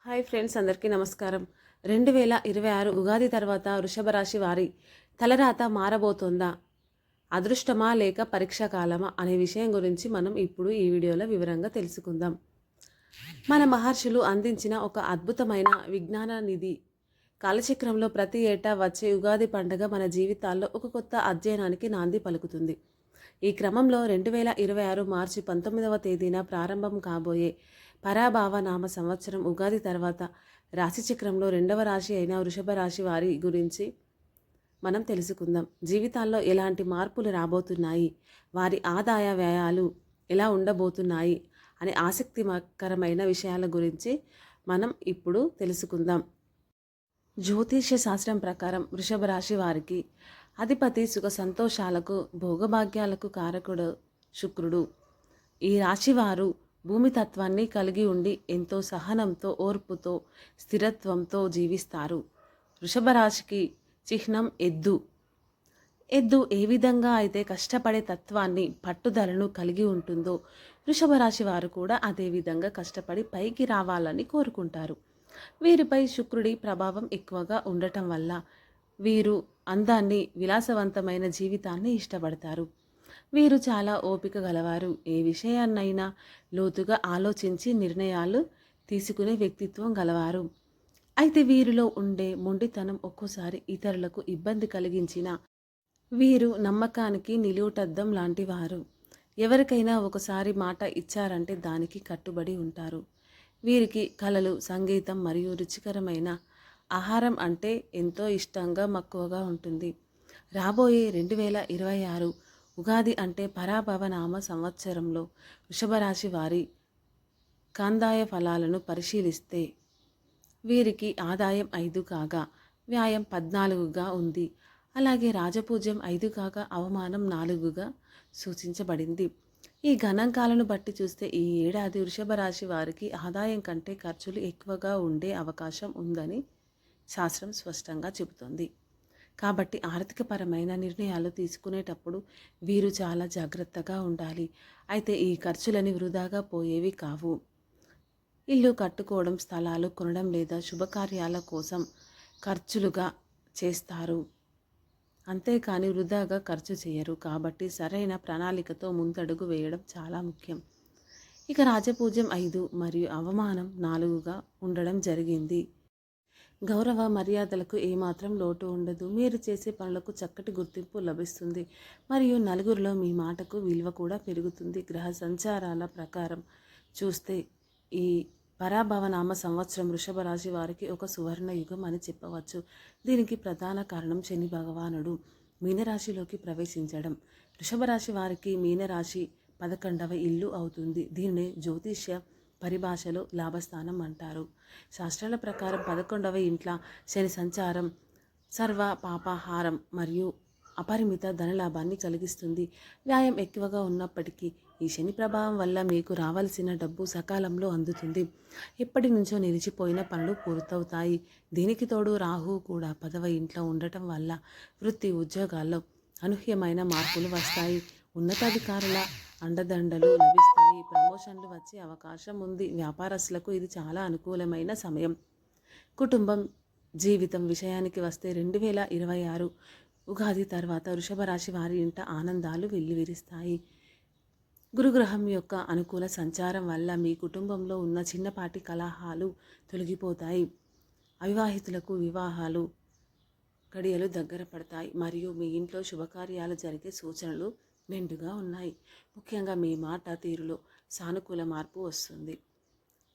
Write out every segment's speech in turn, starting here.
Hi friends, అందరికీ నమస్కారం. 2026 ఉగాది తర్వాత వృషభ రాశి వారి తలరాత మారబోతోందా? అదృష్టమా లేక పరీక్షా కాలమా అనే విషయం గురించి మనం ఇప్పుడు ఈ వీడియోలో వివరంగా తెలుసుకుందాం. మన మహర్షులు అందించిన ఒక అద్భుతమైన విజ్ఞాన నిధి. కాలచక్రంలో ప్రతి ఏటా వచ్చే ఉగాది పండుగ మన జీవితాల్లో ఒక కొత్త అధ్యయనానికి నాంది పలుకుతుంది. ఈ క్రమంలో 2026 మార్చి 19వ తేదీన ప్రారంభం కాబోయే పరాభావ నామ సంవత్సరం ఉగాది తర్వాత రాశిచక్రంలో రెండవ రాశి అయిన వృషభ రాశి వారి గురించి మనం తెలుసుకుందాం. జీవితాల్లో ఎలాంటి మార్పులు రాబోతున్నాయి, వారి ఆదాయ వ్యయాలు ఎలా ఉండబోతున్నాయి అనే ఆసక్తికరమైన విషయాల గురించి మనం ఇప్పుడు తెలుసుకుందాం. జ్యోతిష్య శాస్త్రం ప్రకారం వృషభ రాశి వారికి అధిపతి సుఖ సంతోషాలకు భోగభాగ్యాలకు కారకుడు శుక్రుడు. ఈ రాశివారు భూమి తత్వాన్ని కలిగి ఉండి ఎంతో సహనంతో, ఓర్పుతో, స్థిరత్వంతో జీవిస్తారు. వృషభ రాశికి చిహ్నం ఎద్దు. ఎద్దు ఏ విధంగా అయితే కష్టపడే తత్వాన్ని, పట్టుదలను కలిగి ఉంటుందో వృషభ రాశి వారు కూడా అదే విధంగా కష్టపడి పైకి రావాలని కోరుకుంటారు. వీరిపై శుక్రుడి ప్రభావం ఎక్కువగా ఉండటం వల్ల వీరు అందాన్ని, విలాసవంతమైన జీవితాన్ని ఇష్టపడతారు. వీరు చాలా ఓపిక గలవారు. ఏ విషయాన్నైనా లోతుగా ఆలోచించి నిర్ణయాలు తీసుకునే వ్యక్తిత్వం గలవారు. అయితే వీరిలో ఉండే మొండితనం ఒక్కోసారి ఇతరులకు ఇబ్బంది కలిగించిన వీరు నమ్మకానికి నిలువుటద్దం లాంటివారు. ఎవరికైనా ఒకసారి మాట ఇచ్చారంటే దానికి కట్టుబడి ఉంటారు. వీరికి కళలు, సంగీతం మరియు రుచికరమైన ఆహారం అంటే ఎంతో ఇష్టంగా, మక్కువగా ఉంటుంది. రాబోయే 2026 ఉగాది అంటే పరాభవ నామ సంవత్సరంలో వృషభ రాశి వారి కందాయ ఫలాలను పరిశీలిస్తే వీరికి ఆదాయం 5 కాగా వ్యాయం 14గా ఉంది. అలాగే రాజపూజ్యం 5 కాగా అవమానం 4గా సూచించబడింది. ఈ గణాంకాలను బట్టి చూస్తే ఈ ఏడాది వృషభ రాశి వారికి ఆదాయం కంటే ఖర్చులు ఎక్కువగా ఉండే అవకాశం ఉందని శాస్త్రం స్పష్టంగా చెబుతోంది. కాబట్టి ఆర్థికపరమైన నిర్ణయాలు తీసుకునేటప్పుడు వీరు చాలా జాగ్రత్తగా ఉండాలి. అయితే ఈ ఖర్చులని వృధాగా పోయేవి కావు. ఇల్లు కట్టుకోవడం, స్థలాలు కొనడం లేదా శుభకార్యాల కోసం ఖర్చులుగా చేస్తారు. అంతేకాని వృధాగా ఖర్చు చేయరు. కాబట్టి సరైన ప్రణాళికతో ముందడుగు వేయడం చాలా ముఖ్యం. ఇక రాజపూజ్యం 5 మరియు అవమానం 4గా ఉండడం జరిగింది. గౌరవ మర్యాదలకు ఏమాత్రం లోటు ఉండదు. మీరు చేసే పనులకు చక్కటి గుర్తింపు లభిస్తుంది మరియు నలుగురిలో మీ మాటకు విలువ కూడా పెరుగుతుంది. గ్రహ సంచారాల ప్రకారం చూస్తే ఈ పరాభవనామ సంవత్సరం వృషభ రాశి వారికి ఒక సువర్ణ యుగం అని చెప్పవచ్చు. దీనికి ప్రధాన కారణం శని భగవానుడు మీనరాశిలోకి ప్రవేశించడం. వృషభ రాశి వారికి మీనరాశి 11వ ఇల్లు అవుతుంది. దీనినే జ్యోతిష్య పరిభాషలో లాభస్థానం అంటారు. శాస్త్రాల ప్రకారం 11వ ఇంట్లో శని సంచారం సర్వ పాపహారం మరియు అపరిమిత ధనలాభాన్ని కలిగిస్తుంది. వ్యాయం ఎక్కువగా ఉన్నప్పటికీ ఈ శని ప్రభావం వల్ల మీకు రావాల్సిన డబ్బు సకాలంలో అందుతుంది. ఎప్పటి నుంచో నిలిచిపోయిన పనులు పూర్తవుతాయి. దీనికి తోడు రాహు కూడా 10వ ఇంట్లో ఉండటం వల్ల వృత్తి, ఉద్యోగాల్లో అనూహ్యమైన మార్పులు వస్తాయి. ఉన్నతాధికారుల అండదండలు లభిస్తాయి. ప్రమోషన్లు వచ్చే అవకాశం ఉంది. వ్యాపారస్తులకు ఇది చాలా అనుకూలమైన సమయం. కుటుంబం, జీవితం విషయానికి వస్తే 2026 ఉగాది తర్వాత వృషభ రాశి వారి ఇంట ఆనందాలు వెల్లివిరుస్తాయి. గురుగ్రహం యొక్క అనుకూల సంచారం వల్ల మీ కుటుంబంలో ఉన్న చిన్నపాటి కలహాలు తొలగిపోతాయి. అవివాహితులకు వివాహాలు గడియలు దగ్గర పడతాయి మరియు మీ ఇంట్లో శుభకార్యాలు జరిగే సూచనలు మెండుగా ఉన్నాయి. ముఖ్యంగా మీ మాట తీరులో సానుకూల మార్పు వస్తుంది.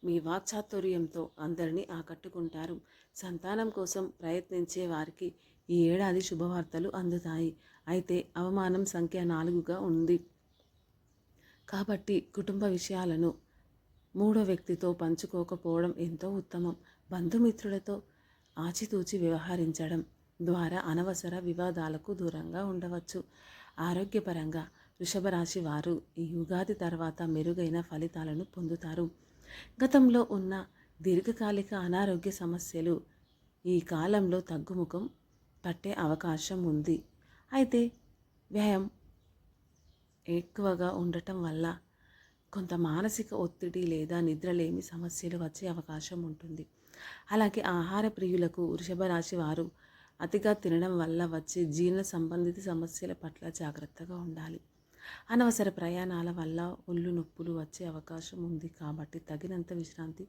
మీ వాక్చాతుర్యంతో అందరినీ ఆకట్టుకుంటారు. సంతానం కోసం ప్రయత్నించే వారికి ఈ ఏడాది శుభవార్తలు అందుతాయి. అయితే అవమానం సంఖ్య 4గా ఉంది. కాబట్టి కుటుంబ విషయాలను మూడో వ్యక్తితో పంచుకోకపోవడం ఎంతో ఉత్తమం. బంధుమిత్రులతో ఆచితూచి వ్యవహరించడం ద్వారా అనవసర వివాదాలకు దూరంగా ఉండవచ్చు. ఆరోగ్యపరంగా వృషభ రాశి వారు ఈ ఉగాది తర్వాత మెరుగైన ఫలితాలను పొందుతారు. గతంలో ఉన్న దీర్ఘకాలిక అనారోగ్య సమస్యలు ఈ కాలంలో తగ్గుముఖం పట్టే అవకాశం ఉంది. అయితే వ్యయం ఎక్కువగా ఉండటం వల్ల కొంత మానసిక ఒత్తిడి లేదా నిద్రలేమి సమస్యలు వచ్చే అవకాశం ఉంటుంది. అలాగే ఆహార ప్రియులకు వృషభ రాశి వారు అతిగా తినడం వల్ల వచ్చే జీర్ణ సంబంధిత సమస్యల పట్ల జాగ్రత్తగా ఉండాలి. అనవసర ప్రయాణాల వల్ల ఒళ్ళు నొప్పులు వచ్చే అవకాశం ఉంది కాబట్టి తగినంత విశ్రాంతి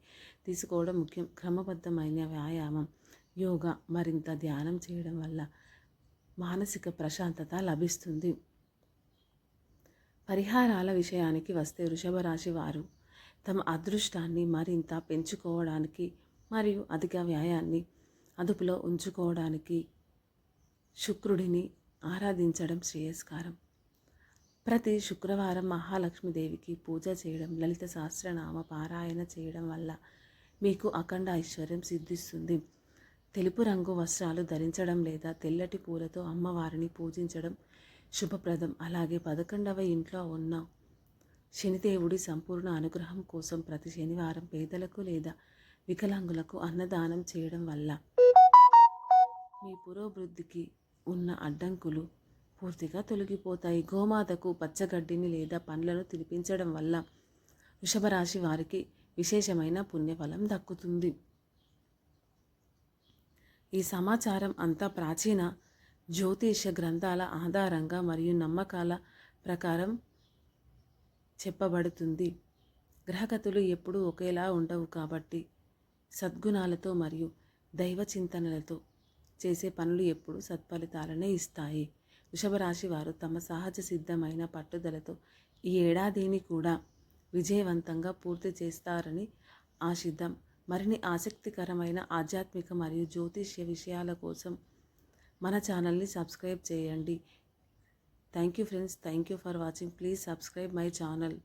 తీసుకోవడం ముఖ్యం. క్రమబద్ధమైన వ్యాయామం, యోగా, మరింత ధ్యానం చేయడం వల్ల మానసిక ప్రశాంతత లభిస్తుంది. పరిహారాల విషయానికి వస్తే వృషభ రాశి వారు తమ అదృష్టాన్ని మరింత పెంచుకోవడానికి మరియు అధిక వ్యయాన్ని అదుపులో ఉంచుకోవడానికి శుక్రుడిని ఆరాధించడం శ్రేయస్కరం. ప్రతి శుక్రవారం మహాలక్ష్మీదేవికి పూజ చేయడం, లలిత సహస్రనామ పారాయణ చేయడం వల్ల మీకు అఖండ ఐశ్వర్యం సిద్ధిస్తుంది. తెలుపు రంగు వస్త్రాలు ధరించడం లేదా తెల్లటి పూలతో అమ్మవారిని పూజించడం శుభప్రదం. అలాగే 11వ ఇంట్లో ఉన్న శనిదేవుడి సంపూర్ణ అనుగ్రహం కోసం ప్రతి శనివారం పేదలకు లేదా వికలాంగులకు అన్నదానం చేయడం వల్ల మీ పురోభివృద్ధికి ఉన్న అడ్డంకులు పూర్తిగా తొలగిపోతాయి. గోమాతకు పచ్చగడ్డిని లేదా పండ్లను తినిపించడం వల్ల వృషభ రాశి వారికి విశేషమైన పుణ్యఫలం దక్కుతుంది. ఈ సమాచారం అంతా ప్రాచీన జ్యోతిష గ్రంథాల ఆధారంగా మరియు నమ్మకాల ప్రకారం చెప్పబడుతుంది. గ్రహగతులు ఎప్పుడూ ఒకేలా ఉండవు కాబట్టి సద్గుణాలతో మరియు దైవ చింతనలతో చేసే పనులు ఎప్పుడూ సత్ఫలితాలనే ఇస్తాయి. వృషభ రాశి వారు తమ సహజ సిద్ధమైన పట్టుదలతో ఈ ఏడాదిని కూడా విజయవంతంగా పూర్తి చేస్తారని ఆశిద్దాం. మరిన్ని ఆసక్తికరమైన ఆధ్యాత్మిక మరియు జ్యోతిష్య విషయాల కోసం మన ఛానల్ని సబ్స్క్రైబ్ చేయండి. Thank you friends. Thank you for watching. Please subscribe my channel.